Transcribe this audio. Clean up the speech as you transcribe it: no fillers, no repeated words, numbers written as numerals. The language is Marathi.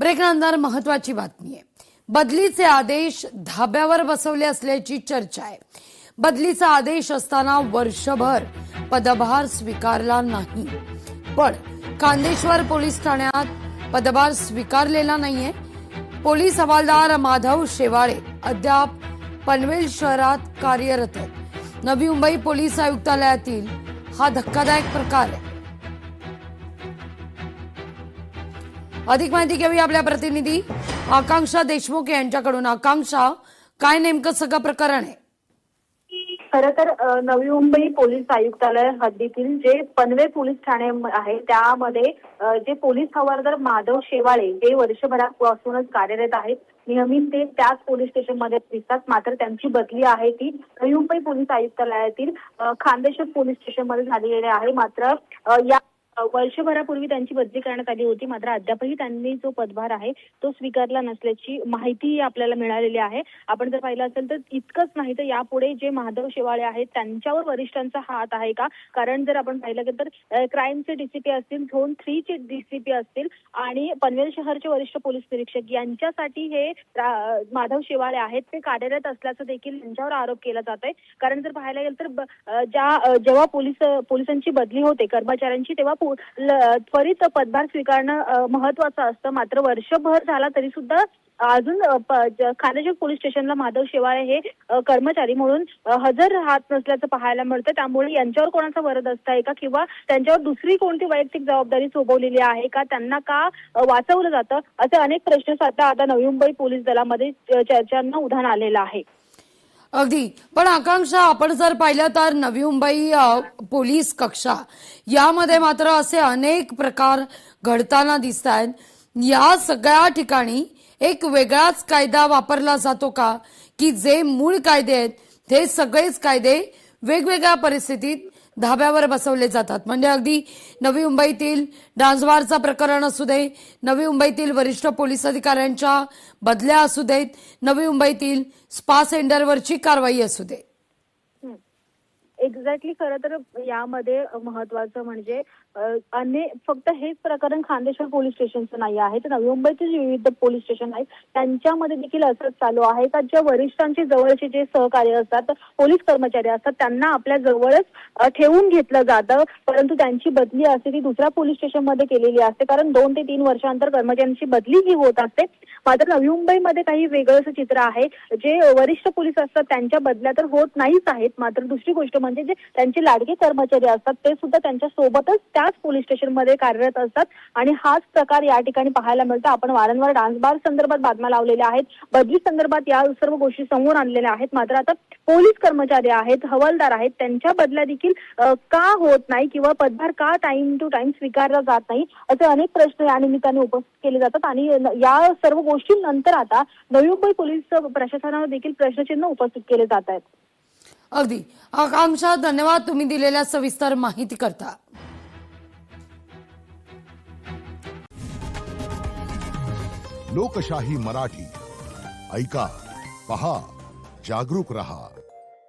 ब्रेकनंतर महत्त्वाची बातमी आहे। बदलीचे आदेश धाब्यावर बसवले असल्याची चर्चा आहे। बदलीचा आदेश असताना वर्षभर पदभार स्वीकारला नाही, पण खांदेश्वर पोलीस ठाण्यात पदभार स्वीकारलेला नाहीये। पोलीस हवालदार माधव शेवाळे अद्याप पनवेल शहरात कार्यरत आहेत। नवी मुंबई पोलीस आयुक्तालयातील हा धक्कादायक प्रकार आहे। अधिक माहिती घेऊया आपल्या प्रतिनिधी आकांक्षा देशमुख यांच्याकडून। आकांक्षा, काय नेमकं सगळं प्रकरण आहे? खरं तर नवी मुंबई पोलीस आयुक्तालय हद्दीतील जे पनवेल पोलीस ठाणे आहे त्यामध्ये जे पोलीस हवालदार माधव शेवाळे हे वर्षभरापासूनच कार्यरत आहेत। नियमित ते त्याच पोलीस स्टेशनमध्ये दिसतात, मात्र त्यांची बदली आहे ती नवी मुंबई पोलीस आयुक्तालयातील खांदेश्वर पोलीस स्टेशनमध्ये झालेली आहे। मात्र या वर्षभरापूर्वी त्यांची बदली करण्यात आली होती, मात्र अद्यापही त्यांनी जो पदभार आहे तो स्वीकारला नसल्याची माहिती आपल्याला मिळालेली आहे। आपण जर पाहिलं असेल तर इतकंच नाही तर यापुढे जे माधव शेवाळे आहेत त्यांच्यावर वरिष्ठांचा हात आहे का? कारण जर आपण पाहिलं तर क्राईमचे डीसीपी असतील, झोन 3 चे डीसीपी असतील आणि पनवेल शहरचे वरिष्ठ पोलीस निरीक्षक यांच्यासाठी हे माधव शेवाळे आहेत ते कार्यरत असल्याचं देखील त्यांच्यावर आरोप केला जात आहे। कारण जर पाहायला गेलं तर जेव्हा पोलिसांची बदली होते कर्मचाऱ्यांची तेव्हा त्वरित पदभार स्वीकारणं महत्वाचं असतं, मात्र वर्षभर झाला तरी सुद्धा अजून खांदेश्वर पोलीस स्टेशनला माधव शेवाळे हे कर्मचारी म्हणून हजर राहत नसल्याचं पाहायला मिळतं। त्यामुळे यांच्यावर कोणाचा वरद असताय का किंवा त्यांच्यावर दुसरी कोणती वैयक्तिक जबाबदारी सोपवलेली आहे का, त्यांना का वाचवलं जातं, असे अनेक प्रश्न सध्या आता नवी मुंबई पोलीस दलामध्ये चर्चांना उधाण आलेलं आहे। अगदी, पण आकांक्षा, आपण जर पाहिलं तर नवी मुंबई पोलीस कक्षा यामध्ये मात्र असे अनेक प्रकार घडताना दिसत आहेत। या सगळ्या ठिकाणी एक वेगळाच कायदा वापरला जातो का, की जे मूळ कायदे आहेत ते सगळेच कायदे वेगवेगळ्या परिस्थितीत धाब्यावर बसवले जातात? म्हणजे अगदी नवी मुंबईतील डान्सबारचा प्रकरण असू दे, नवी मुंबईतील वरिष्ठ पोलीस अधिकाऱ्यांच्या बदल्या असू देत, नवी मुंबईतील स्पा सेंटरवरची कारवाई असू दे। एक्झॅक्टली, खरं तर यामध्ये महत्वाचं म्हणजे फक्त हेच प्रकरण खांदेश्वर पोलीस स्टेशनचं नाही आहे, तर नवी मुंबईचे जे विविध पोलीस स्टेशन आहेत त्यांच्यामध्ये देखील असंच चालू आहे का ज्या वरिष्ठांचे जवळचे जे सहकारी असतात, पोलीस कर्मचारी असतात, त्यांना आपल्या जवळच ठेवून घेतलं जातं, परंतु त्यांची बदली असते ती दुसऱ्या पोलीस स्टेशनमध्ये केलेली असते। कारण 2 ते 3 वर्षांतर कर्मचाऱ्यांची बदली ही होत असते। मात्र नवी मुंबईमध्ये काही वेगळंच चित्र आहे। जे वरिष्ठ पोलीस असतात त्यांच्या बदल्या तर होत नाहीच आहेत, मात्र दुसरी गोष्ट म्हणजे जे त्यांचे लाडके कर्मचारी असतात ते सुद्धा त्यांच्या सोबतच त्याच पोलीस स्टेशनमध्ये कार्यरत असतात आणि हाच प्रकार या ठिकाणी पाहायला मिळतो। आपण वारंवार डान्सबार संदर्भात बातम्या लावलेल्या आहेत, बदली संदर्भात या सर्व गोष्टी समोर आणलेल्या आहेत, मात्र आता पोलीस कर्मचारी आहेत, हवालदार आहेत, त्यांच्या बदल्या देखील का होत नाही किंवा पदभार का टाइम टू टाइम स्वीकारला जात नाही, असे अनेक प्रश्न या निमित्ताने उपस्थित केले जातात। आणि या सर्व गोष्टींनंतर आता नवी मुंबई पोलीस प्रशासनावर देखील प्रश्नचिन्ह उपस्थित केले जात आहेत। अगदी आकांक्षा, धन्यवाद तुम्ही दिलेल्या सविस्तर माहिती करता। लोकशाही मराठी ऐका, पहा, जागरूक रहा।